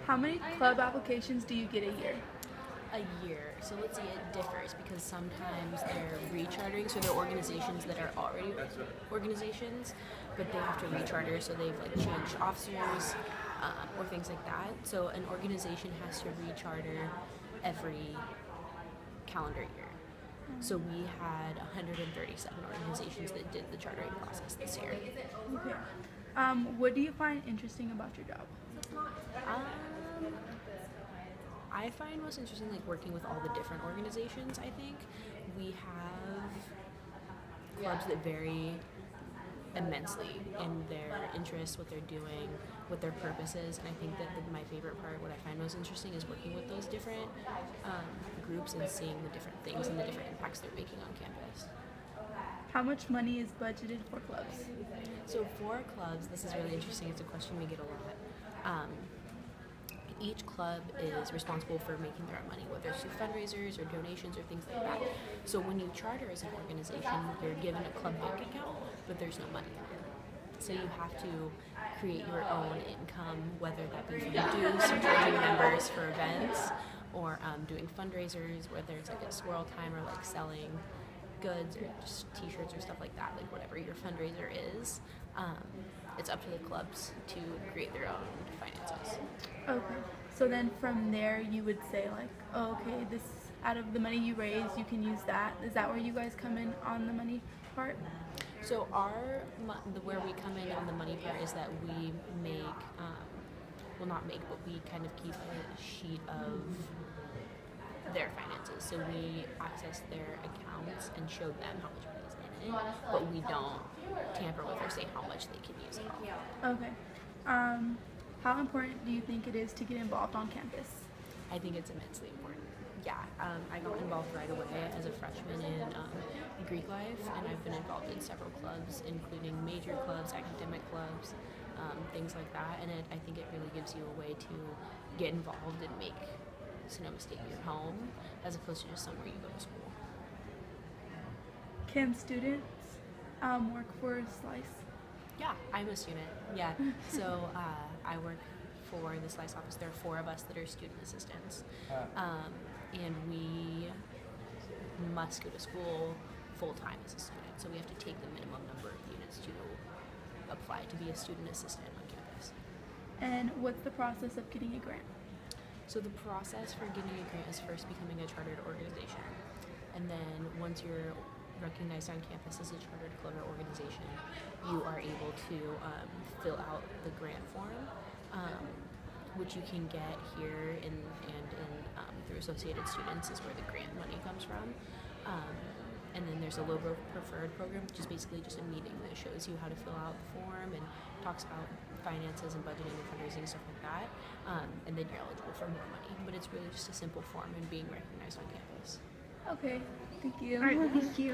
How many club applications do you get a year? A year. So let's see, it differs because sometimes they're rechartering, so they're organizations that are already organizations, but they have to recharter, so they've like changed officers or things like that. So an organization has to recharter every calendar year. So we had 137 organizations that did the chartering process this year. Okay. What do you find interesting about your job? Um, I find most interesting like working with all the different organizations. I think we have clubs that vary immensely in their interests, what they're doing, what their purpose is, and I think that my favorite part, what I find most interesting, is working with those different groups and seeing the different things and the different impacts they're making on campus. How much money is budgeted for clubs? So for clubs, this is really interesting. It's a question we get a lot. Each club is responsible for making their own money, whether it's through fundraisers or donations or things like that. So when you charter as an organization, you're given a club bank account, but there's no money. So you have to create your own income, whether that be from dues, charging members for events, or doing fundraisers, whether it's like a swirl time or like selling goods or just t-shirts or stuff like that, like whatever your fundraiser is. It's up to the clubs to create their own finances. Okay. So then from there you would say like, oh, okay, this out of the money you raise, you can use that. Is that where you guys come in on the money part? So where we come in on the money part is that we make, well not make, but we kind of keep a sheet of their finances. So we access their accounts and show them how much money is in it, but we don't tamper with or say how much they can use at all. Okay. How important do you think it is to get involved on campus? I think it's immensely important. Yeah, I got involved right away as a freshman in Greek life, and I've been involved in several clubs, including major clubs, academic clubs, things like that, and I think it really gives you a way to get involved and make Sonoma State your home, as opposed to just somewhere you go to school. Can students work for Slice? Yeah, I'm a student. Yeah, so I work for the Slice office. There are 4 of us that are student assistants, and we must go to school full time as a student. So we have to take the minimum number of units to apply to be a student assistant on campus. And what's the process of getting a grant? So the process for getting a grant is first becoming a chartered organization, and then once you're recognized on campus as a chartered club or organization, you are able to fill out the grant form, which you can get here through Associated Students is where the grant money comes from. And then there's a Lobo Preferred program, which is basically just a meeting that shows you how to fill out the form and talks about finances and budgeting and fundraising and stuff like that. And then you're eligible for more money. But it's really just a simple form and being recognized on campus. Okay, thank you. All right, thank you.